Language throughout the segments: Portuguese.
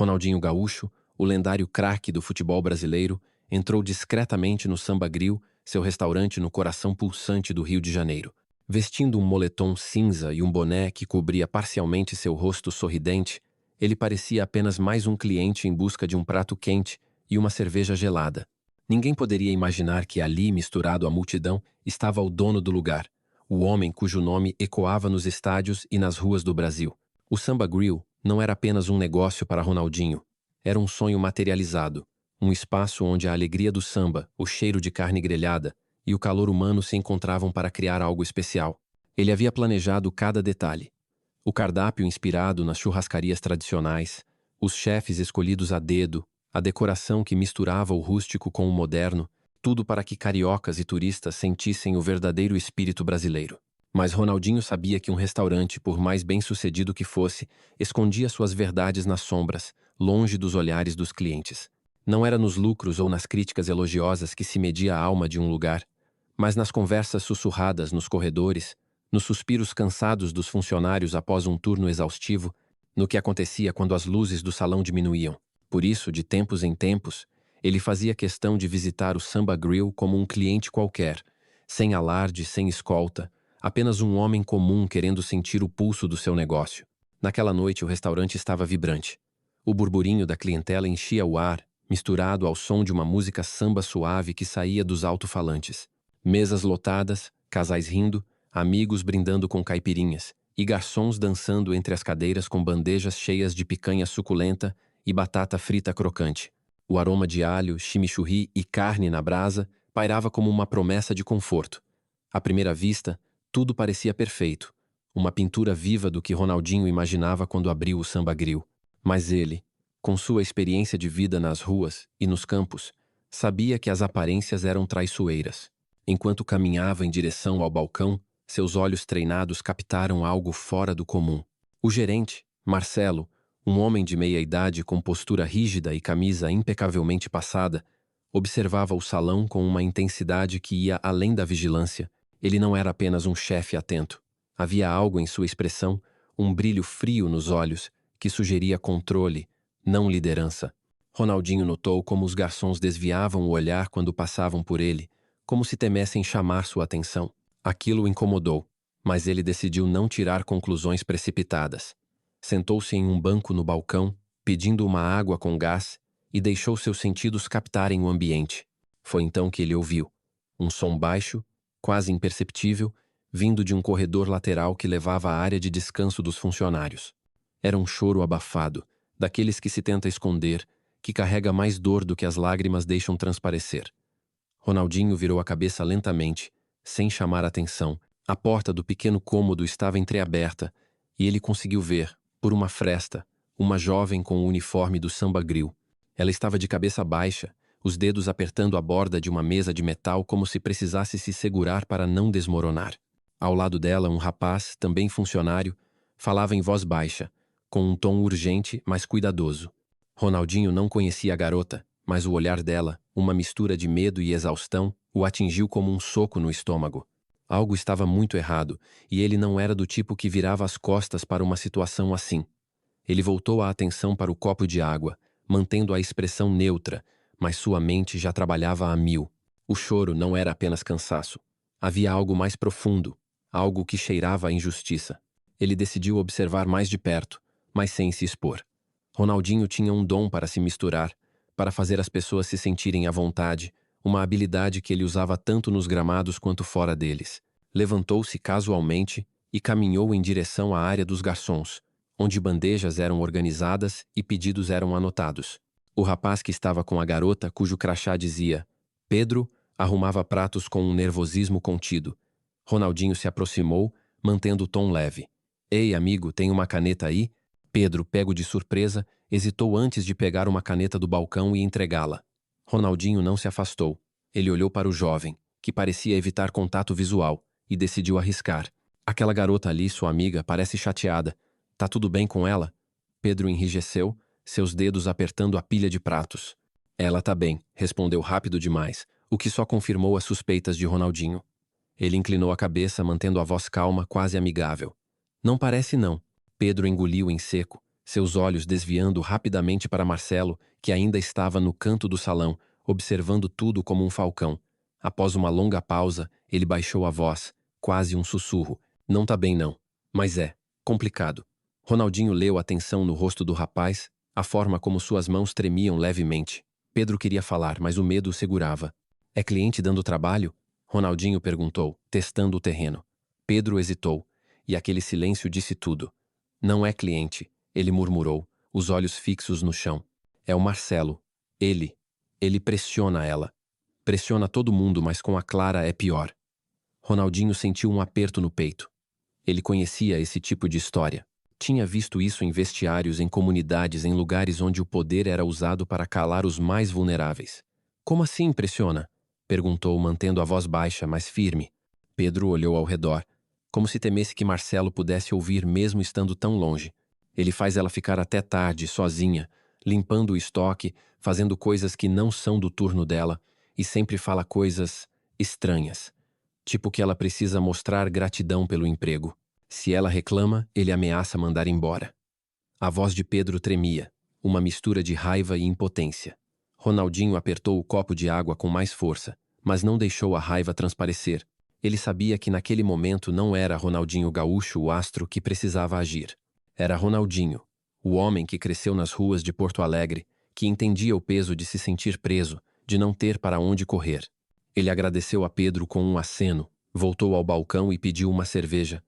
Ronaldinho Gaúcho, o lendário craque do futebol brasileiro, entrou discretamente no Samba Grill, seu restaurante no coração pulsante do Rio de Janeiro. Vestindo um moletom cinza e um boné que cobria parcialmente seu rosto sorridente, ele parecia apenas mais um cliente em busca de um prato quente e uma cerveja gelada. Ninguém poderia imaginar que ali, misturado à multidão, estava o dono do lugar, o homem cujo nome ecoava nos estádios e nas ruas do Brasil. O Samba Grill não era apenas um negócio para Ronaldinho, era um sonho materializado, um espaço onde a alegria do samba, o cheiro de carne grelhada e o calor humano se encontravam para criar algo especial. Ele havia planejado cada detalhe. O cardápio inspirado nas churrascarias tradicionais, os chefes escolhidos a dedo, a decoração que misturava o rústico com o moderno, tudo para que cariocas e turistas sentissem o verdadeiro espírito brasileiro. Mas Ronaldinho sabia que um restaurante, por mais bem-sucedido que fosse, escondia suas verdades nas sombras, longe dos olhares dos clientes. Não era nos lucros ou nas críticas elogiosas que se media a alma de um lugar, mas nas conversas sussurradas nos corredores, nos suspiros cansados dos funcionários após um turno exaustivo, no que acontecia quando as luzes do salão diminuíam. Por isso, de tempos em tempos, ele fazia questão de visitar o Samba Grill como um cliente qualquer, sem alarde, sem escolta, apenas um homem comum querendo sentir o pulso do seu negócio. Naquela noite o restaurante estava vibrante. O burburinho da clientela enchia o ar, misturado ao som de uma música samba suave que saía dos alto-falantes. Mesas lotadas, casais rindo, amigos brindando com caipirinhas e garçons dançando entre as cadeiras com bandejas cheias de picanha suculenta e batata frita crocante. O aroma de alho, chimichurri e carne na brasa pairava como uma promessa de conforto. À primeira vista, tudo parecia perfeito, uma pintura viva do que Ronaldinho imaginava quando abriu o Samba Grill. Mas ele, com sua experiência de vida nas ruas e nos campos, sabia que as aparências eram traiçoeiras. Enquanto caminhava em direção ao balcão, seus olhos treinados captaram algo fora do comum. O gerente, Marcelo, um homem de meia-idade com postura rígida e camisa impecavelmente passada, observava o salão com uma intensidade que ia além da vigilância. Ele não era apenas um chefe atento. Havia algo em sua expressão, um brilho frio nos olhos, que sugeria controle, não liderança. Ronaldinho notou como os garçons desviavam o olhar quando passavam por ele, como se temessem chamar sua atenção. Aquilo o incomodou, mas ele decidiu não tirar conclusões precipitadas. Sentou-se em um banco no balcão, pedindo uma água com gás, e deixou seus sentidos captarem o ambiente. Foi então que ele ouviu um som baixo, quase imperceptível, vindo de um corredor lateral que levava à área de descanso dos funcionários. Era um choro abafado, daqueles que se tenta esconder, que carrega mais dor do que as lágrimas deixam transparecer. Ronaldinho virou a cabeça lentamente, sem chamar atenção. A porta do pequeno cômodo estava entreaberta e ele conseguiu ver, por uma fresta, uma jovem com o uniforme do Samba Grill. Ela estava de cabeça baixa, os dedos apertando a borda de uma mesa de metal como se precisasse se segurar para não desmoronar. Ao lado dela, um rapaz, também funcionário, falava em voz baixa, com um tom urgente, mas cuidadoso. Ronaldinho não conhecia a garota, mas o olhar dela, uma mistura de medo e exaustão, o atingiu como um soco no estômago. Algo estava muito errado, e ele não era do tipo que virava as costas para uma situação assim. Ele voltou a atenção para o copo de água, mantendo a expressão neutra, mas sua mente já trabalhava a mil. O choro não era apenas cansaço. Havia algo mais profundo, algo que cheirava a injustiça. Ele decidiu observar mais de perto, mas sem se expor. Ronaldinho tinha um dom para se misturar, para fazer as pessoas se sentirem à vontade, uma habilidade que ele usava tanto nos gramados quanto fora deles. Levantou-se casualmente e caminhou em direção à área dos garçons, onde bandejas eram organizadas e pedidos eram anotados. O rapaz que estava com a garota, cujo crachá dizia Pedro, arrumava pratos com um nervosismo contido. Ronaldinho se aproximou, mantendo o tom leve. Ei, amigo, tem uma caneta aí? Pedro, pego de surpresa, hesitou antes de pegar uma caneta do balcão e entregá-la. Ronaldinho não se afastou. Ele olhou para o jovem, que parecia evitar contato visual, e decidiu arriscar. Aquela garota ali, sua amiga, parece chateada. Tá tudo bem com ela? Pedro enrijeceu, seus dedos apertando a pilha de pratos. Ela tá bem, respondeu rápido demais, o que só confirmou as suspeitas de Ronaldinho. Ele inclinou a cabeça, mantendo a voz calma, quase amigável. Não parece não. Pedro engoliu em seco, seus olhos desviando rapidamente para Marcelo, que ainda estava no canto do salão, observando tudo como um falcão. Após uma longa pausa, ele baixou a voz, quase um sussurro. Não tá bem não. Mas é. Complicado. Ronaldinho leu a tensão no rosto do rapaz, a forma como suas mãos tremiam levemente. Pedro queria falar, mas o medo o segurava. É cliente dando trabalho? Ronaldinho perguntou, testando o terreno. Pedro hesitou, e aquele silêncio disse tudo. Não é cliente, ele murmurou, os olhos fixos no chão. É o Marcelo. Ele pressiona ela. Pressiona todo mundo, mas com a Clara é pior. Ronaldinho sentiu um aperto no peito. Ele conhecia esse tipo de história. Tinha visto isso em vestiários, em comunidades, em lugares onde o poder era usado para calar os mais vulneráveis. Como assim impressiona? Perguntou, mantendo a voz baixa, mas firme. Pedro olhou ao redor, como se temesse que Marcelo pudesse ouvir mesmo estando tão longe. Ele faz ela ficar até tarde, sozinha, limpando o estoque, fazendo coisas que não são do turno dela, e sempre fala coisas estranhas. Tipo que ela precisa mostrar gratidão pelo emprego. Se ela reclama, ele ameaça mandar embora. A voz de Pedro tremia, uma mistura de raiva e impotência. Ronaldinho apertou o copo de água com mais força, mas não deixou a raiva transparecer. Ele sabia que naquele momento não era Ronaldinho Gaúcho o astro que precisava agir. Era Ronaldinho, o homem que cresceu nas ruas de Porto Alegre, que entendia o peso de se sentir preso, de não ter para onde correr. Ele agradeceu a Pedro com um aceno, voltou ao balcão e pediu uma cerveja,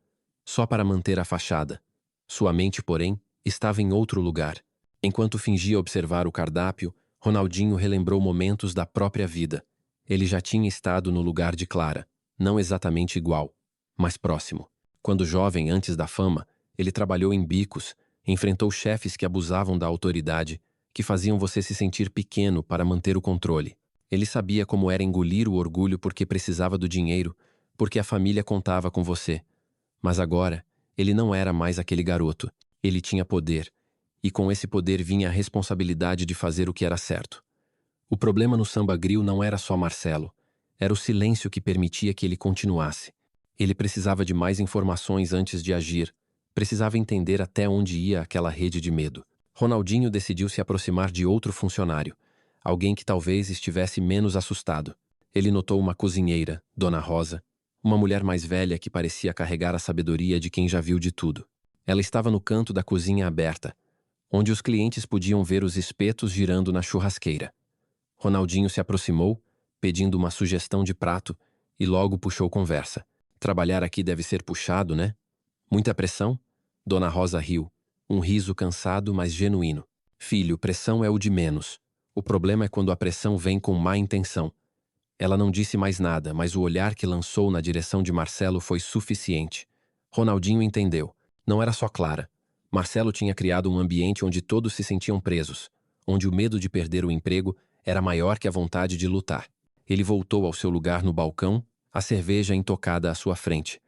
só para manter a fachada. Sua mente, porém, estava em outro lugar. Enquanto fingia observar o cardápio, Ronaldinho relembrou momentos da própria vida. Ele já tinha estado no lugar de Clara, não exatamente igual, mas próximo. Quando jovem, antes da fama, ele trabalhou em bicos, enfrentou chefes que abusavam da autoridade, que faziam você se sentir pequeno para manter o controle. Ele sabia como era engolir o orgulho porque precisava do dinheiro, porque a família contava com você. Mas agora, ele não era mais aquele garoto. Ele tinha poder, e com esse poder vinha a responsabilidade de fazer o que era certo. O problema no Samba Grill não era só Marcelo. Era o silêncio que permitia que ele continuasse. Ele precisava de mais informações antes de agir. Precisava entender até onde ia aquela rede de medo. Ronaldinho decidiu se aproximar de outro funcionário, alguém que talvez estivesse menos assustado. Ele notou uma cozinheira, Dona Rosa, uma mulher mais velha que parecia carregar a sabedoria de quem já viu de tudo. Ela estava no canto da cozinha aberta, onde os clientes podiam ver os espetos girando na churrasqueira. Ronaldinho se aproximou, pedindo uma sugestão de prato, e logo puxou conversa. Trabalhar aqui deve ser puxado, né? Muita pressão? Dona Rosa riu, um riso cansado, mas genuíno. Filho, pressão é o de menos. O problema é quando a pressão vem com má intenção. Ela não disse mais nada, mas o olhar que lançou na direção de Marcelo foi suficiente. Ronaldinho entendeu. Não era só Clara. Marcelo tinha criado um ambiente onde todos se sentiam presos, onde o medo de perder o emprego era maior que a vontade de lutar. Ele voltou ao seu lugar no balcão, a cerveja intocada à sua frente.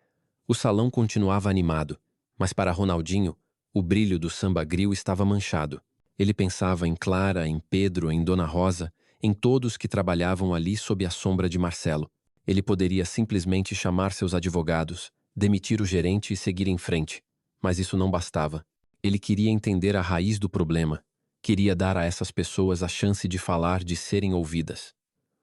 O salão continuava animado, mas para Ronaldinho, o brilho do Samba Grill estava manchado. Ele pensava em Clara, em Pedro, em Dona Rosa, em todos que trabalhavam ali sob a sombra de Marcelo. Ele poderia simplesmente chamar seus advogados, demitir o gerente e seguir em frente. Mas isso não bastava. Ele queria entender a raiz do problema. Queria dar a essas pessoas a chance de falar, de serem ouvidas.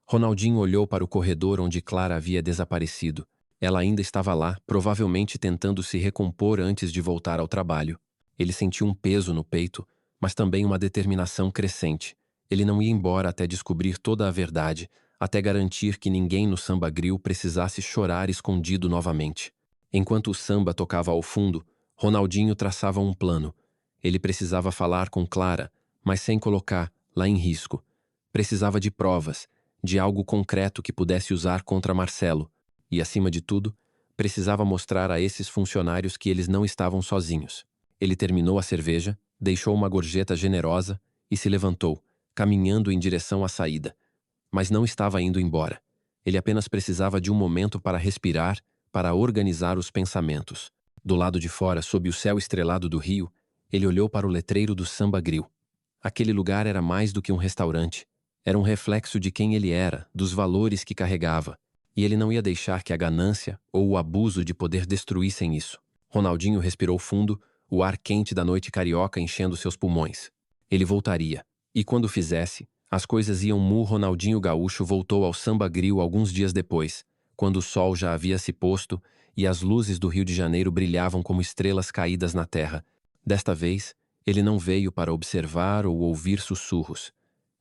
Ronaldinho olhou para o corredor onde Clara havia desaparecido. Ela ainda estava lá, provavelmente tentando se recompor antes de voltar ao trabalho. Ele sentiu um peso no peito, mas também uma determinação crescente. Ele não ia embora até descobrir toda a verdade, até garantir que ninguém no Samba Grill precisasse chorar escondido novamente. Enquanto o samba tocava ao fundo, Ronaldinho traçava um plano. Ele precisava falar com Clara, mas sem colocar lá em risco. Precisava de provas, de algo concreto que pudesse usar contra Marcelo. E, acima de tudo, precisava mostrar a esses funcionários que eles não estavam sozinhos. Ele terminou a cerveja, deixou uma gorjeta generosa e se levantou, caminhando em direção à saída. Mas não estava indo embora. Ele apenas precisava de um momento para respirar, para organizar os pensamentos. Do lado de fora, sob o céu estrelado do rio, ele olhou para o letreiro do Samba Grill. Aquele lugar era mais do que um restaurante. Era um reflexo de quem ele era, dos valores que carregava. E ele não ia deixar que a ganância ou o abuso de poder destruíssem isso. Ronaldinho respirou fundo, o ar quente da noite carioca enchendo seus pulmões. Ele voltaria. E quando fizesse, as coisas iam mu. Ronaldinho Gaúcho voltou ao Samba Grill alguns dias depois, quando o sol já havia se posto e as luzes do Rio de Janeiro brilhavam como estrelas caídas na terra. Desta vez, ele não veio para observar ou ouvir sussurros.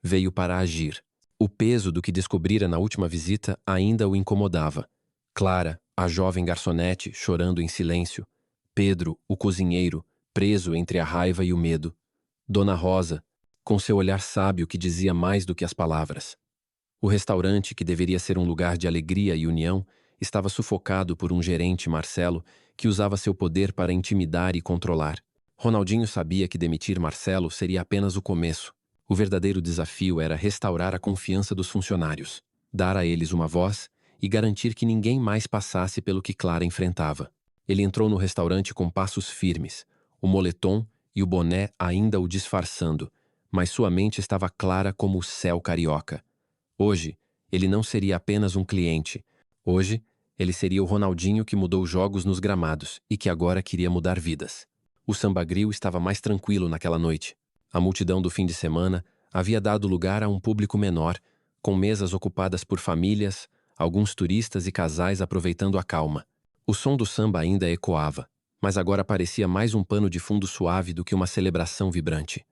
Veio para agir. O peso do que descobrira na última visita ainda o incomodava. Clara, a jovem garçonete, chorando em silêncio. Pedro, o cozinheiro, preso entre a raiva e o medo. Dona Rosa, com seu olhar sábio que dizia mais do que as palavras. O restaurante, que deveria ser um lugar de alegria e união, estava sufocado por um gerente, Marcelo, que usava seu poder para intimidar e controlar. Ronaldinho sabia que demitir Marcelo seria apenas o começo. O verdadeiro desafio era restaurar a confiança dos funcionários, dar a eles uma voz e garantir que ninguém mais passasse pelo que Clara enfrentava. Ele entrou no restaurante com passos firmes, o moletom e o boné ainda o disfarçando, mas sua mente estava clara como o céu carioca. Hoje, ele não seria apenas um cliente. Hoje, ele seria o Ronaldinho que mudou jogos nos gramados e que agora queria mudar vidas. O Samba Grill estava mais tranquilo naquela noite. A multidão do fim de semana havia dado lugar a um público menor, com mesas ocupadas por famílias, alguns turistas e casais aproveitando a calma. O som do samba ainda ecoava, mas agora parecia mais um pano de fundo suave do que uma celebração vibrante.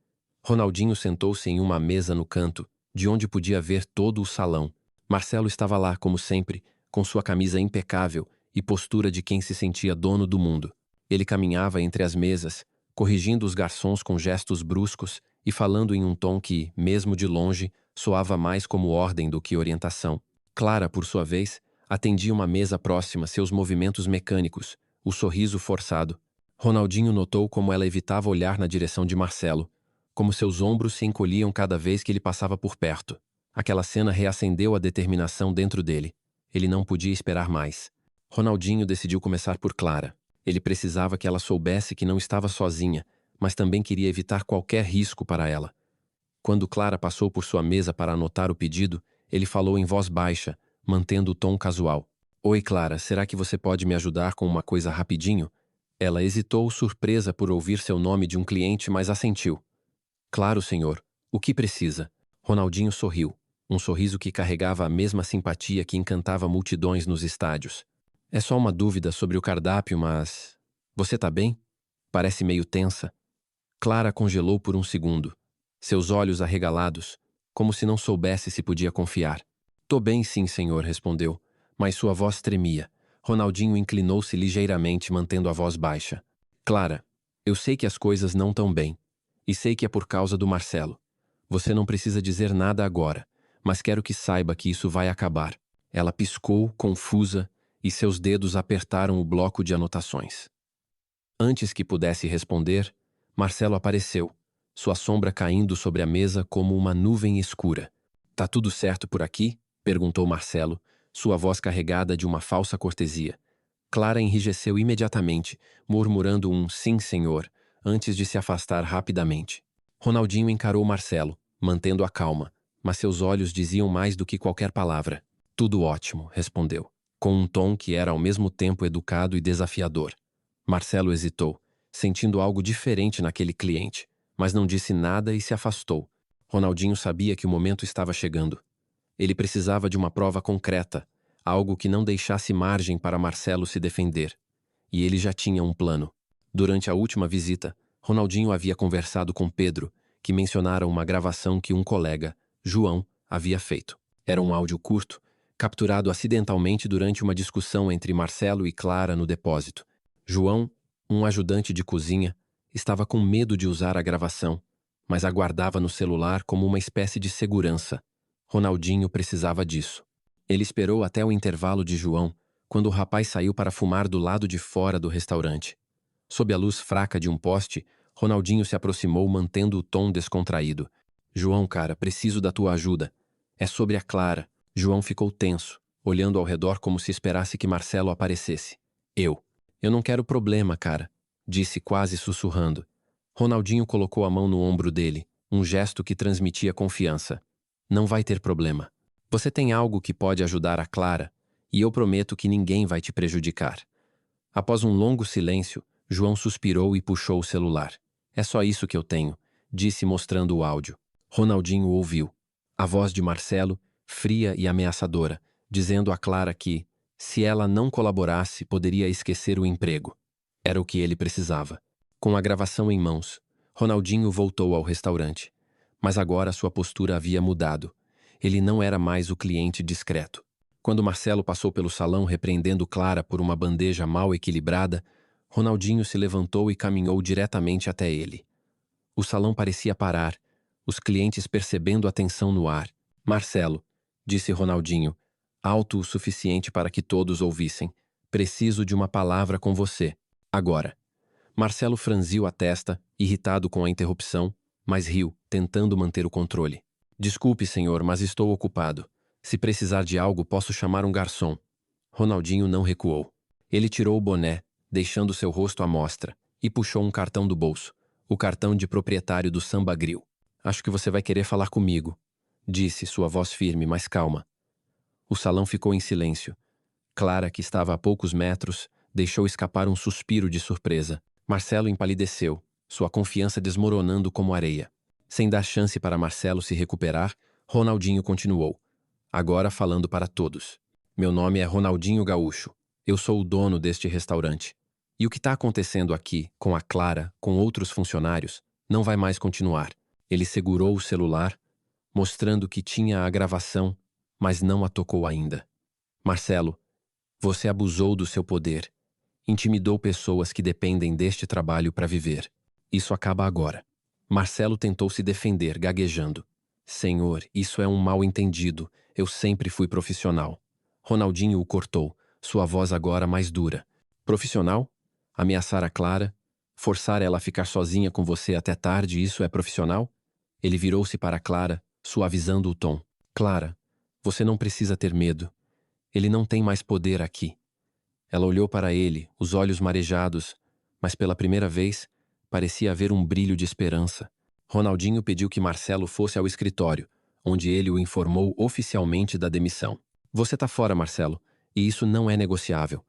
Ronaldinho sentou-se em uma mesa no canto, de onde podia ver todo o salão. Marcelo estava lá, como sempre, com sua camisa impecável e postura de quem se sentia dono do mundo. Ele caminhava entre as mesas, corrigindo os garçons com gestos bruscos e falando em um tom que, mesmo de longe, soava mais como ordem do que orientação. Clara, por sua vez, atendia uma mesa próxima, seus movimentos mecânicos, o sorriso forçado. Ronaldinho notou como ela evitava olhar na direção de Marcelo, como seus ombros se encolhiam cada vez que ele passava por perto. Aquela cena reacendeu a determinação dentro dele. Ele não podia esperar mais. Ronaldinho decidiu começar por Clara. Ele precisava que ela soubesse que não estava sozinha, mas também queria evitar qualquer risco para ela. Quando Clara passou por sua mesa para anotar o pedido, ele falou em voz baixa, mantendo o tom casual. Oi, Clara, será que você pode me ajudar com uma coisa rapidinho? Ela hesitou, surpresa por ouvir seu nome de um cliente, mas assentiu. Claro, senhor. O que precisa? Ronaldinho sorriu, um sorriso que carregava a mesma simpatia que encantava multidões nos estádios. É só uma dúvida sobre o cardápio, mas... Você tá bem? Parece meio tensa. Clara congelou por um segundo, seus olhos arregalados, como se não soubesse se podia confiar. Tô bem sim, senhor, respondeu, mas sua voz tremia. Ronaldinho inclinou-se ligeiramente, mantendo a voz baixa. Clara, eu sei que as coisas não tão bem. E sei que é por causa do Marcelo. Você não precisa dizer nada agora, mas quero que saiba que isso vai acabar. Ela piscou, confusa, e seus dedos apertaram o bloco de anotações. Antes que pudesse responder, Marcelo apareceu, sua sombra caindo sobre a mesa como uma nuvem escura. Tá tudo certo por aqui? Perguntou Marcelo, sua voz carregada de uma falsa cortesia. Clara enrijeceu imediatamente, murmurando um sim, senhor, antes de se afastar rapidamente. Ronaldinho encarou Marcelo, mantendo a calma, mas seus olhos diziam mais do que qualquer palavra. Tudo ótimo, respondeu, com um tom que era ao mesmo tempo educado e desafiador. Marcelo hesitou, sentindo algo diferente naquele cliente, mas não disse nada e se afastou. Ronaldinho sabia que o momento estava chegando. Ele precisava de uma prova concreta, algo que não deixasse margem para Marcelo se defender. E ele já tinha um plano. Durante a última visita, Ronaldinho havia conversado com Pedro, que mencionara uma gravação que um colega, João, havia feito. Era um áudio curto, capturado acidentalmente durante uma discussão entre Marcelo e Clara no depósito. João, um ajudante de cozinha, estava com medo de usar a gravação, mas a guardava no celular como uma espécie de segurança. Ronaldinho precisava disso. Ele esperou até o intervalo de João, quando o rapaz saiu para fumar do lado de fora do restaurante. Sob a luz fraca de um poste, Ronaldinho se aproximou mantendo o tom descontraído. João, cara, preciso da tua ajuda. É sobre a Clara. João ficou tenso, olhando ao redor como se esperasse que Marcelo aparecesse. Eu não quero problema, cara, disse quase sussurrando. Ronaldinho colocou a mão no ombro dele, um gesto que transmitia confiança. Não vai ter problema. Você tem algo que pode ajudar a Clara, e eu prometo que ninguém vai te prejudicar. Após um longo silêncio, João suspirou e puxou o celular. É só isso que eu tenho, disse mostrando o áudio. Ronaldinho ouviu. A voz de Marcelo, fria e ameaçadora, dizendo a Clara que, se ela não colaborasse, poderia esquecer o emprego. Era o que ele precisava. Com a gravação em mãos, Ronaldinho voltou ao restaurante. Mas agora sua postura havia mudado. Ele não era mais o cliente discreto. Quando Marcelo passou pelo salão repreendendo Clara por uma bandeja mal equilibrada, Ronaldinho se levantou e caminhou diretamente até ele. O salão parecia parar, os clientes percebendo a tensão no ar. Marcelo, disse Ronaldinho, alto o suficiente para que todos ouvissem. Preciso de uma palavra com você. Agora. Marcelo franziu a testa, irritado com a interrupção, mas riu, tentando manter o controle. Desculpe, senhor, mas estou ocupado. Se precisar de algo, posso chamar um garçom. Ronaldinho não recuou. Ele tirou o boné, deixando seu rosto à mostra, e puxou um cartão do bolso, o cartão de proprietário do Samba Grill. Acho que você vai querer falar comigo, disse, sua voz firme, mas calma. O salão ficou em silêncio. Clara, que estava a poucos metros, deixou escapar um suspiro de surpresa. Marcelo empalideceu, sua confiança desmoronando como areia. Sem dar chance para Marcelo se recuperar, Ronaldinho continuou, agora falando para todos. Meu nome é Ronaldinho Gaúcho. Eu sou o dono deste restaurante. E o que está acontecendo aqui, com a Clara, com outros funcionários, não vai mais continuar. Ele segurou o celular, mostrando que tinha a gravação, mas não a tocou ainda. Marcelo, você abusou do seu poder. Intimidou pessoas que dependem deste trabalho para viver. Isso acaba agora. Marcelo tentou se defender, gaguejando. Senhor, isso é um mal-entendido. Eu sempre fui profissional. Ronaldinho o cortou, sua voz agora mais dura. Profissional? Ameaçar a Clara? Forçar ela a ficar sozinha com você até tarde, isso é profissional? Ele virou-se para Clara, suavizando o tom. Clara, você não precisa ter medo. Ele não tem mais poder aqui. Ela olhou para ele, os olhos marejados, mas pela primeira vez, parecia haver um brilho de esperança. Ronaldinho pediu que Marcelo fosse ao escritório, onde ele o informou oficialmente da demissão. Você tá fora, Marcelo, e isso não é negociável.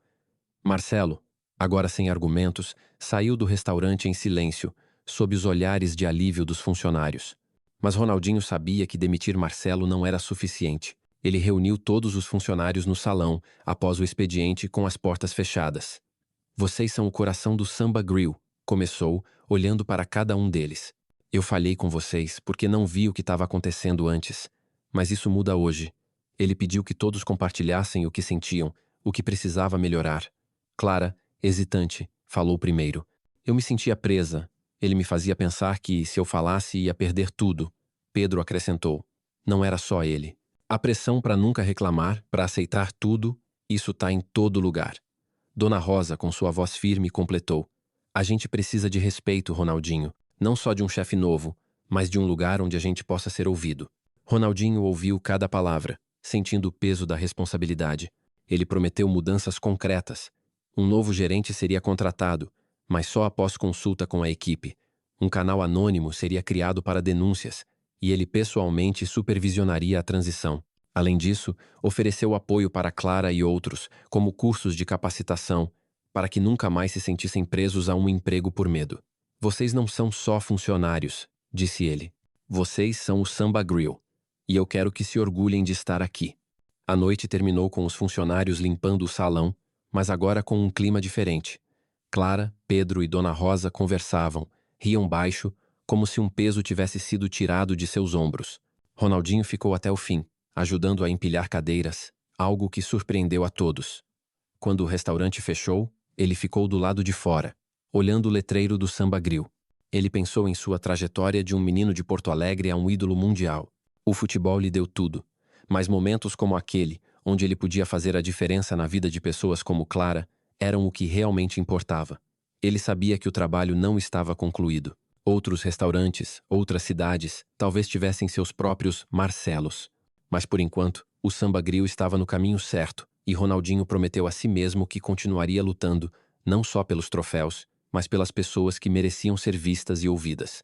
Marcelo, agora sem argumentos, saiu do restaurante em silêncio, sob os olhares de alívio dos funcionários. Mas Ronaldinho sabia que demitir Marcelo não era suficiente. Ele reuniu todos os funcionários no salão, após o expediente com as portas fechadas. Vocês são o coração do Samba Grill, começou, olhando para cada um deles. Eu falhei com vocês porque não vi o que estava acontecendo antes. Mas isso muda hoje. Ele pediu que todos compartilhassem o que sentiam, o que precisava melhorar. Clara, hesitante, falou primeiro. Eu me sentia presa. Ele me fazia pensar que, se eu falasse, ia perder tudo. Pedro acrescentou. Não era só ele. A pressão para nunca reclamar, para aceitar tudo, isso tá em todo lugar. Dona Rosa, com sua voz firme, completou. A gente precisa de respeito, Ronaldinho. Não só de um chefe novo, mas de um lugar onde a gente possa ser ouvido. Ronaldinho ouviu cada palavra, sentindo o peso da responsabilidade. Ele prometeu mudanças concretas. Um novo gerente seria contratado, mas só após consulta com a equipe. Um canal anônimo seria criado para denúncias, e ele pessoalmente supervisionaria a transição. Além disso, ofereceu apoio para Clara e outros, como cursos de capacitação, para que nunca mais se sentissem presos a um emprego por medo. Vocês não são só funcionários, disse ele. Vocês são o Samba Grill, e eu quero que se orgulhem de estar aqui. A noite terminou com os funcionários limpando o salão, mas agora com um clima diferente. Clara, Pedro e Dona Rosa conversavam, riam baixo, como se um peso tivesse sido tirado de seus ombros. Ronaldinho ficou até o fim, ajudando a empilhar cadeiras, algo que surpreendeu a todos. Quando o restaurante fechou, ele ficou do lado de fora, olhando o letreiro do Samba Grill. Ele pensou em sua trajetória de um menino de Porto Alegre a um ídolo mundial. O futebol lhe deu tudo, mas momentos como aquele, onde ele podia fazer a diferença na vida de pessoas como Clara, eram o que realmente importava. Ele sabia que o trabalho não estava concluído. Outros restaurantes, outras cidades, talvez tivessem seus próprios Marcelos. Mas por enquanto, o Samba Grill estava no caminho certo, e Ronaldinho prometeu a si mesmo que continuaria lutando, não só pelos troféus, mas pelas pessoas que mereciam ser vistas e ouvidas.